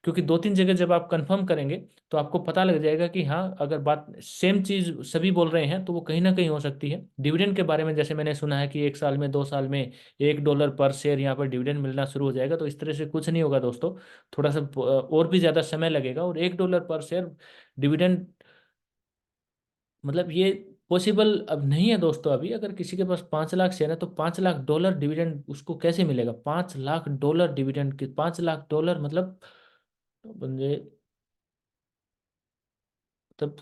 क्योंकि 2-3 जगह जब आप कंफर्म करेंगे तो आपको पता लग जाएगा कि हाँ, अगर बात सेम चीज़ सभी बोल रहे हैं तो वो कहीं ना कहीं हो सकती है। डिविडेंड के बारे में जैसे मैंने सुना है कि 1 साल में, 2 साल में $1 पर शेयर यहाँ पर डिविडेंड मिलना शुरू हो जाएगा, तो इस तरह से कुछ नहीं होगा दोस्तों। थोड़ा सा और भी ज़्यादा समय लगेगा, और $1 पर शेयर डिविडेंड मतलब ये पॉसिबल अब नहीं है दोस्तों। अभी अगर किसी के पास 5 लाख शेयर है तो $5 लाख डिविडेंड उसको कैसे मिलेगा? $5 लाख डिविडेंड के $5 लाख मतलब बंदे तब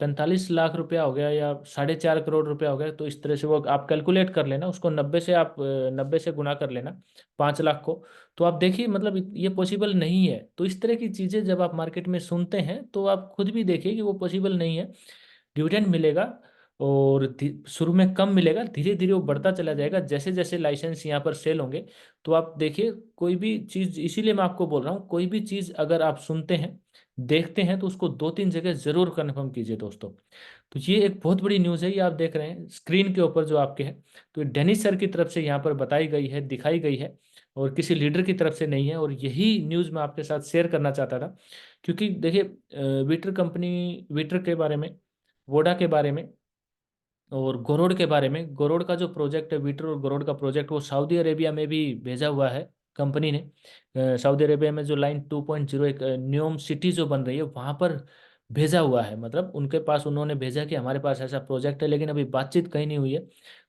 45 लाख रुपया हो गया या 4.5 करोड़ रुपया हो गया। तो इस तरह से वो आप कैलकुलेट कर लेना उसको, 90 से आप 90 से गुना कर लेना 5 लाख को। तो आप देखिए मतलब ये पॉसिबल नहीं है। तो इस तरह की चीज़ें जब आप मार्केट में सुनते हैं तो आप खुद भी देखिए कि वो पॉसिबल नहीं है। डिविडेंड मिलेगा और शुरू में कम मिलेगा, धीरे धीरे वो बढ़ता चला जाएगा जैसे जैसे लाइसेंस यहाँ पर सेल होंगे। तो आप देखिए कोई भी चीज़, इसीलिए मैं आपको बोल रहा हूँ, कोई भी चीज़ अगर आप सुनते हैं देखते हैं तो उसको 2-3 जगह जरूर कंफर्म कीजिए दोस्तों। तो ये एक बहुत बड़ी न्यूज़ है, ये आप देख रहे हैं स्क्रीन के ऊपर जो आपके है। तो डेनिस सर की तरफ से यहाँ पर बताई गई है, दिखाई गई है, और किसी लीडर की तरफ से नहीं है। और यही न्यूज़ मैं आपके साथ शेयर करना चाहता था, क्योंकि देखिए विटर कंपनी, विटर के बारे में, वोडा के बारे में और गोरोड के बारे में, गोरोड का जो प्रोजेक्ट है, विटर और गोरोड का प्रोजेक्ट, वो सऊदी अरेबिया में भी भेजा हुआ है कंपनी ने। सऊदी अरेबिया में जो लाइन 2.0 एक न्योम सिटी जो बन रही है वहाँ पर भेजा हुआ है। मतलब उनके पास उन्होंने भेजा कि हमारे पास ऐसा प्रोजेक्ट है, लेकिन अभी बातचीत कहीं नहीं हुई है।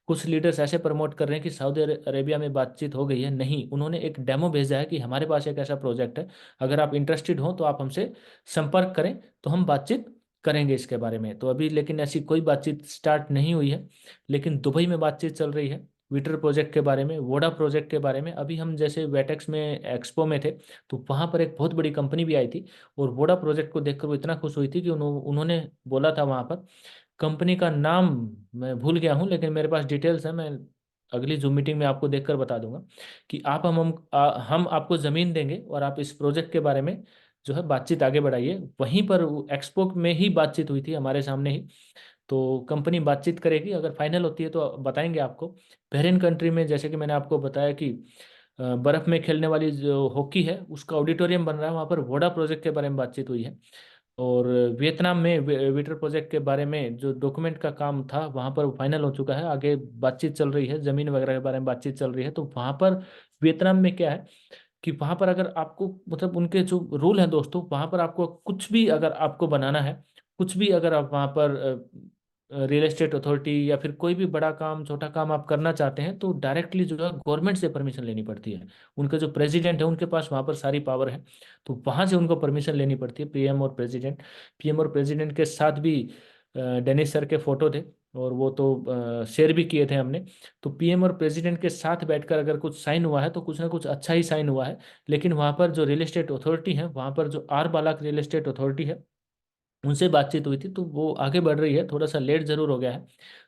कुछ लीडर्स ऐसे प्रमोट कर रहे हैं कि सऊदी अरेबिया में बातचीत हो गई है, नहीं, उन्होंने एक डेमो भेजा है कि हमारे पास एक ऐसा प्रोजेक्ट है, अगर आप इंटरेस्टेड हो तो आप हमसे संपर्क करें, तो हम बातचीत करेंगे इसके बारे में। तो अभी लेकिन ऐसी कोई बातचीत स्टार्ट नहीं हुई है, लेकिन दुबई में बातचीत चल रही है विटर प्रोजेक्ट के बारे में, वोडा प्रोजेक्ट के बारे में। अभी हम जैसे वेटेक्स में एक्सपो में थे तो वहाँ पर एक बहुत बड़ी कंपनी भी आई थी, और वोडा प्रोजेक्ट को देखकर वो इतना खुश हुई थी कि उन्होंने बोला था वहाँ पर, कंपनी का नाम मैं भूल गया हूँ लेकिन मेरे पास डिटेल्स है, मैं अगली जूम मीटिंग में आपको देखकर बता दूंगा कि आप हम आपको ज़मीन देंगे और आप इस प्रोजेक्ट के बारे में जो है बातचीत आगे बढ़ाइए। वहीं पर एक्सपो में ही बातचीत हुई थी हमारे सामने ही। तो कंपनी बातचीत करेगी, अगर फाइनल होती है तो बताएंगे आपको। बहरीन कंट्री में जैसे कि मैंने आपको बताया कि बर्फ़ में खेलने वाली जो हॉकी है उसका ऑडिटोरियम बन रहा है, वहाँ पर वोडा प्रोजेक्ट के बारे में बातचीत हुई है। और वियतनाम में विटर प्रोजेक्ट के बारे में जो डॉक्यूमेंट का काम था वहाँ पर फाइनल हो चुका है, आगे बातचीत चल रही है, ज़मीन वगैरह के बारे में बातचीत चल रही है। तो वहाँ पर वियतनाम में क्या है कि वहाँ पर अगर आपको, मतलब उनके जो रूल हैं दोस्तों, वहाँ पर आपको कुछ भी अगर आपको बनाना है, कुछ भी अगर आप वहाँ पर रियल एस्टेट अथॉरिटी या फिर कोई भी बड़ा काम छोटा काम आप करना चाहते हैं तो डायरेक्टली जो है गवर्नमेंट से परमिशन लेनी पड़ती है। उनका जो प्रेसिडेंट है उनके पास वहाँ पर सारी पावर है, तो वहाँ से उनको परमिशन लेनी पड़ती है, पीएम और प्रेसिडेंट। पीएम और प्रेसिडेंट के साथ भी डेनिस सर के फोटो थे, और वो तो शेयर भी किए थे हमने। तो पीएम और प्रेसिडेंट के साथ बैठकर अगर कुछ साइन हुआ है तो कुछ ना कुछ अच्छा ही साइन हुआ है। लेकिन वहाँ पर जो रियल एस्टेट अथॉरिटी है, वहाँ पर जो आर बालाक रियल एस्टेट अथॉरिटी है, उनसे बातचीत हुई थी, तो वो आगे बढ़ रही है, थोड़ा सा लेट जरूर हो गया है।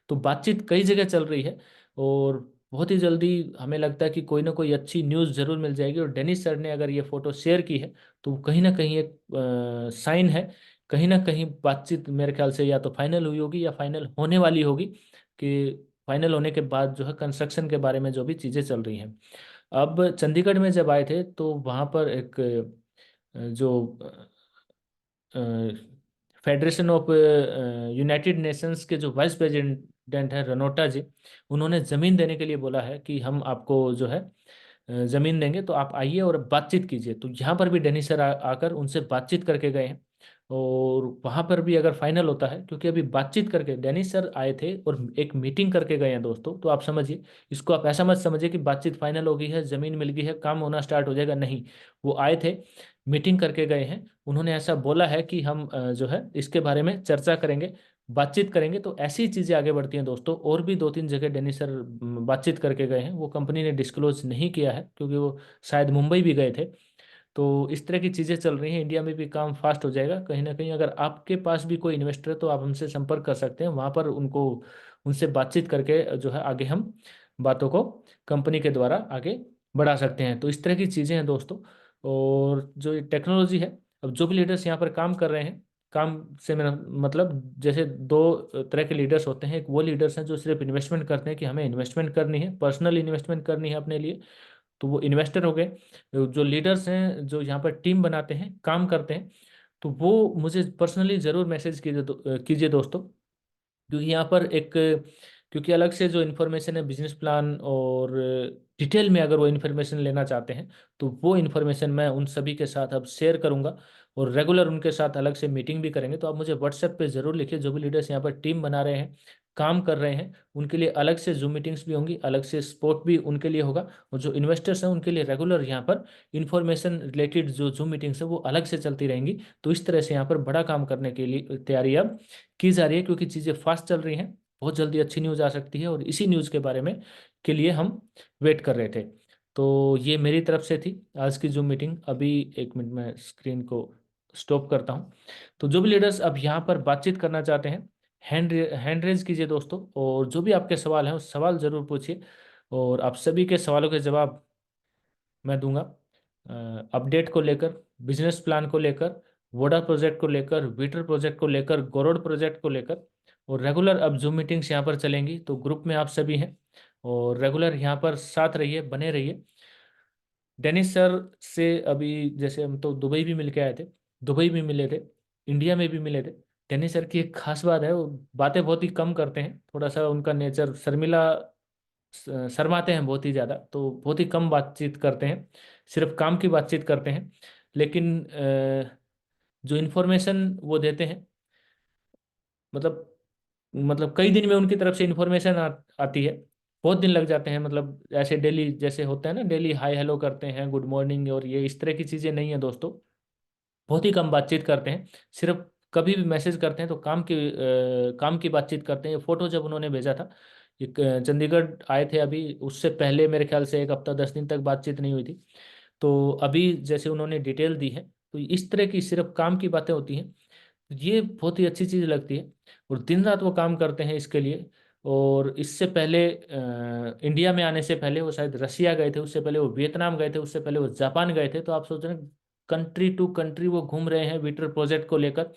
तो बातचीत कई जगह चल रही है, और बहुत ही जल्दी हमें लगता है कि कोई ना कोई अच्छी न्यूज़ जरूर मिल जाएगी। और डेनिस सर ने अगर ये फोटो शेयर की है तो कहीं ना कहीं एक साइन है, कहीं ना कहीं बातचीत मेरे ख्याल से या तो फाइनल हुई होगी या फाइनल होने वाली होगी, कि फाइनल होने के बाद जो है कंस्ट्रक्शन के बारे में जो भी चीज़ें चल रही हैं। अब चंडीगढ़ में जब आए थे तो वहाँ पर एक जो फेडरेशन ऑफ यूनाइटेड नेशंस के जो वाइस प्रेसिडेंट है रनोटा जी, उन्होंने ज़मीन देने के लिए बोला है कि हम आपको जो है ज़मीन देंगे, तो आप आइए और बातचीत कीजिए। तो यहाँ पर भी डेनिस सर आकर उनसे बातचीत करके गए हैं, और वहाँ पर भी अगर फाइनल होता है, क्योंकि अभी बातचीत करके डेनिस सर आए थे और एक मीटिंग करके गए हैं दोस्तों। तो आप समझिए, इसको आप ऐसा मत समझिए कि बातचीत फाइनल हो गई है, ज़मीन मिल गई है, काम होना स्टार्ट हो जाएगा, नहीं। वो आए थे, मीटिंग करके गए हैं, उन्होंने ऐसा बोला है कि हम जो है इसके बारे में चर्चा करेंगे, बातचीत करेंगे। तो ऐसी चीज़ें आगे बढ़ती हैं दोस्तों। और भी 2-3 जगह डेनिस सर बातचीत करके गए हैं, वो कंपनी ने डिस्क्लोज नहीं किया है क्योंकि वो शायद मुंबई भी गए थे। तो इस तरह की चीज़ें चल रही हैं, इंडिया में भी काम फास्ट हो जाएगा कहीं ना कहीं। अगर आपके पास भी कोई इन्वेस्टर है तो आप हमसे संपर्क कर सकते हैं, वहाँ पर उनको, उनसे बातचीत करके जो है आगे हम बातों को कंपनी के द्वारा आगे बढ़ा सकते हैं। तो इस तरह की चीज़ें हैं दोस्तों। और जो टेक्नोलॉजी है, अब जो भी लीडर्स यहाँ पर काम कर रहे हैं, काम से मेरा मतलब जैसे दो तरह के लीडर्स होते हैं। एक वो लीडर्स हैं जो सिर्फ इन्वेस्टमेंट करते हैं कि हमें इन्वेस्टमेंट करनी है, पर्सनल इन्वेस्टमेंट करनी है अपने लिए, तो वो इन्वेस्टर हो गए। जो लीडर्स हैं जो यहाँ पर टीम बनाते हैं, काम करते हैं, तो वो मुझे पर्सनली ज़रूर मैसेज कीजिए कीजिए दोस्तों, क्योंकि यहाँ पर एक क्योंकि अलग से जो इन्फॉर्मेशन है बिजनेस प्लान और डिटेल में अगर वो इन्फॉर्मेशन लेना चाहते हैं तो वो इन्फॉर्मेशन मैं उन सभी के साथ अब शेयर करूंगा, और रेगुलर उनके साथ अलग से मीटिंग भी करेंगे। तो आप मुझे व्हाट्सएप पे ज़रूर लिखिए, जो भी लीडर्स यहाँ पर टीम बना रहे हैं, काम कर रहे हैं, उनके लिए अलग से जूम मीटिंग्स भी होंगी, अलग से स्पोर्ट भी उनके लिए होगा, और जो इन्वेस्टर्स हैं उनके लिए रेगुलर यहाँ पर इन्फॉर्मेशन रिलेटेड जो जूम मीटिंग्स है वो अलग से चलती रहेंगी। तो इस तरह से यहाँ पर बड़ा काम करने के लिए तैयारी अब की जा रही है, क्योंकि चीज़ें फास्ट चल रही हैं, बहुत जल्दी अच्छी न्यूज़ आ सकती है, और इसी न्यूज़ के बारे में के लिए हम वेट कर रहे थे। तो ये मेरी तरफ से थी आज की जूम मीटिंग। अभी एक मिनट में स्क्रीन को स्टॉप करता हूँ। तो जो भी लीडर्स अब यहाँ पर बातचीत करना चाहते हैं, हैंड रेज कीजिए दोस्तों, और जो भी आपके सवाल हैं उस सवाल ज़रूर पूछिए, और आप सभी के सवालों के जवाब मैं दूंगा। अपडेट को लेकर, बिजनेस प्लान को लेकर, वोडा प्रोजेक्ट को लेकर, वीटर प्रोजेक्ट को लेकर, गोरोड प्रोजेक्ट को लेकर, और रेगुलर अब जूम मीटिंग्स यहाँ पर चलेंगी। तो ग्रुप में आप सभी हैं, और रेगुलर यहाँ पर साथ रहिए, बने रहिए। डेनिस सर से अभी जैसे हम तो दुबई भी मिल के आए थे, दुबई भी मिले थे, इंडिया में भी मिले थे। डेनिस सर की एक खास बात है, वो बातें बहुत ही कम करते हैं, थोड़ा सा उनका नेचर शर्मिला, शर्माते हैं बहुत ही ज़्यादा, तो बहुत ही कम बातचीत करते हैं, सिर्फ काम की बातचीत करते हैं। लेकिन जो इन्फॉर्मेशन वो देते हैं, मतलब कई दिन में उनकी तरफ से इन्फॉर्मेशन आती है, बहुत दिन लग जाते हैं। मतलब ऐसे डेली जैसे होता है ना, डेली हाय हेलो करते हैं, गुड मॉर्निंग, और ये इस तरह की चीज़ें नहीं है दोस्तों। बहुत ही कम बातचीत करते हैं, सिर्फ कभी भी मैसेज करते हैं तो काम की बातचीत करते हैं। ये फोटो जब उन्होंने भेजा था, एक चंडीगढ़ आए थे अभी, उससे पहले मेरे ख्याल से एक हफ्ता 10 दिन तक बातचीत नहीं हुई थी। तो अभी जैसे उन्होंने डिटेल दी है, तो इस तरह की सिर्फ काम की बातें होती हैं, ये बहुत ही अच्छी चीज़ लगती है। और दिन रात वो काम करते हैं इसके लिए। और इससे पहले इंडिया में आने से पहले वो शायद रशिया गए थे, उससे पहले वो वियतनाम गए थे, उससे पहले वो जापान गए थे। तो आप सोच रहे हैं, कंट्री टू कंट्री वो घूम रहे हैं विटर प्रोजेक्ट को लेकर।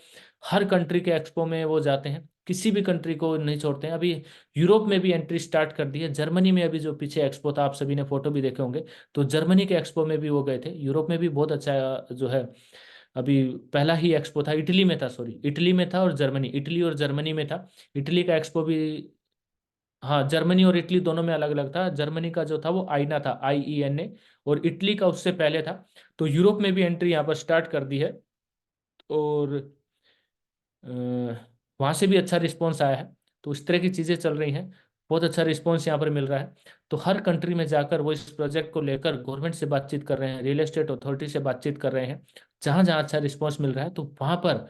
हर कंट्री के एक्सपो में वो जाते हैं, किसी भी कंट्री को नहीं छोड़ते हैं। अभी यूरोप में भी एंट्री स्टार्ट कर दी है, जर्मनी में अभी जो पीछे एक्सपो था, आप सभी ने फोटो भी देखे होंगे, तो जर्मनी के एक्सपो में भी वो गए थे। यूरोप में भी बहुत अच्छा जो है, अभी पहला ही एक्सपो था, इटली में था, सॉरी इटली में था, और जर्मनी, इटली और जर्मनी में था। इटली का एक्सपो भी, हाँ जर्मनी और इटली दोनों में अलग अलग था। जर्मनी का जो था वो आईना था, IENA, और इटली का उससे पहले था। तो यूरोप में भी एंट्री यहाँ पर स्टार्ट कर दी है, और वहाँ से भी अच्छा रिस्पॉन्स आया है। तो इस तरह की चीज़ें चल रही हैं, बहुत अच्छा रिस्पॉन्स यहाँ पर मिल रहा है। तो हर कंट्री में जाकर वो इस प्रोजेक्ट को लेकर गवर्नमेंट से बातचीत कर रहे हैं, रियल एस्टेट अथॉरिटी से बातचीत कर रहे हैं। जहाँ जहाँ अच्छा रिस्पॉन्स मिल रहा है तो वहाँ पर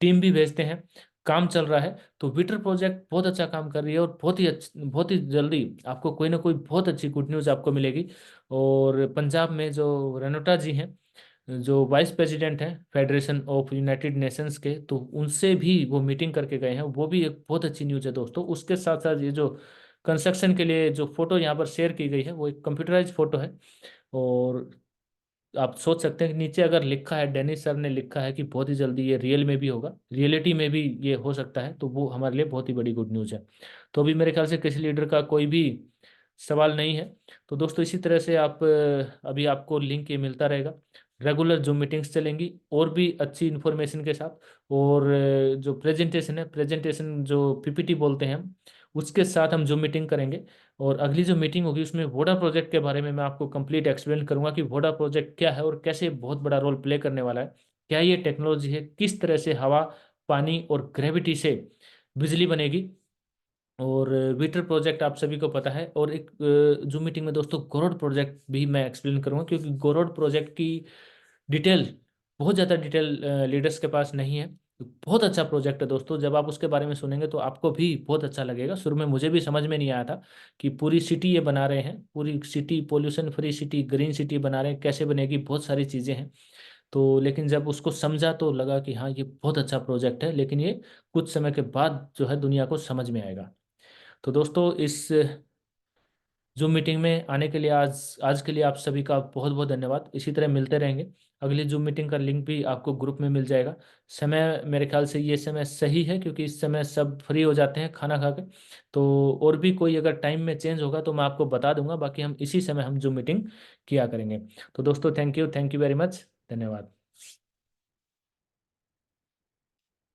टीम भी भेजते हैं, काम चल रहा है। तो विटर प्रोजेक्ट बहुत अच्छा काम कर रही है, और बहुत ही जल्दी आपको कोई ना कोई बहुत अच्छी गुड न्यूज़ आपको मिलेगी। और पंजाब में जो रनोटा जी हैं, जो वाइस प्रेसिडेंट हैं फेडरेशन ऑफ यूनाइटेड नेशंस के, तो उनसे भी वो मीटिंग करके गए हैं। वो भी एक बहुत अच्छी न्यूज़ है दोस्तों। उसके साथ साथ ये जो कंस्ट्रक्शन के लिए जो फोटो यहाँ पर शेयर की गई है, वो एक कंप्यूटराइज फोटो है। और आप सोच सकते हैं कि नीचे अगर लिखा है, डेनिस सर ने लिखा है कि बहुत ही जल्दी ये रियल में भी होगा, रियलिटी में भी ये हो सकता है, तो वो हमारे लिए बहुत ही बड़ी गुड न्यूज़ है। तो अभी मेरे ख्याल से किसी लीडर का कोई भी सवाल नहीं है। तो दोस्तों इसी तरह से आप अभी आपको लिंक ये मिलता रहेगा, रेगुलर जूम मीटिंग्स चलेंगी और भी अच्छी इन्फॉर्मेशन के साथ। और जो प्रेजेंटेशन है, प्रेजेंटेशन जो PPT बोलते हैं हम, उसके साथ हम जूम मीटिंग करेंगे। और अगली जो मीटिंग होगी उसमें वोडा प्रोजेक्ट के बारे में मैं आपको कंप्लीट एक्सप्लेन करूंगा कि वोडा प्रोजेक्ट क्या है और कैसे बहुत बड़ा रोल प्ले करने वाला है, क्या ये टेक्नोलॉजी है, किस तरह से हवा, पानी और ग्रेविटी से बिजली बनेगी। और वीटर प्रोजेक्ट आप सभी को पता है। और एक जूम मीटिंग में दोस्तों गोरोड प्रोजेक्ट भी मैं एक्सप्लेन करूंगा, क्योंकि गोरोड प्रोजेक्ट की डिटेल, बहुत ज़्यादा डिटेल लीडर्स के पास नहीं है। बहुत अच्छा प्रोजेक्ट है दोस्तों, जब आप उसके बारे में सुनेंगे तो आपको भी बहुत अच्छा लगेगा। शुरू में मुझे भी समझ में नहीं आया था कि पूरी सिटी ये बना रहे हैं, पूरी city pollution free city, green city बना रहे हैं, कैसे बनेगी, बहुत सारी चीज़ें हैं। तो लेकिन जब उसको समझा तो लगा कि हाँ ये बहुत अच्छा प्रोजेक्ट है, लेकिन ये कुछ समय के बाद जो है दुनिया को समझ में आएगा। तो दोस्तों इस जूम मीटिंग में आने के लिए आज आज के लिए आप सभी का बहुत बहुत धन्यवाद। इसी तरह मिलते रहेंगे। अगली जूम मीटिंग का लिंक भी आपको ग्रुप में मिल जाएगा। समय मेरे ख्याल से ये समय सही है, क्योंकि इस समय सब फ्री हो जाते हैं खाना खा के। तो और भी कोई अगर टाइम में चेंज होगा तो मैं आपको बता दूंगा, बाकी हम इसी समय हम जूम मीटिंग किया करेंगे। तो दोस्तों थैंक यू वेरी मच, धन्यवाद।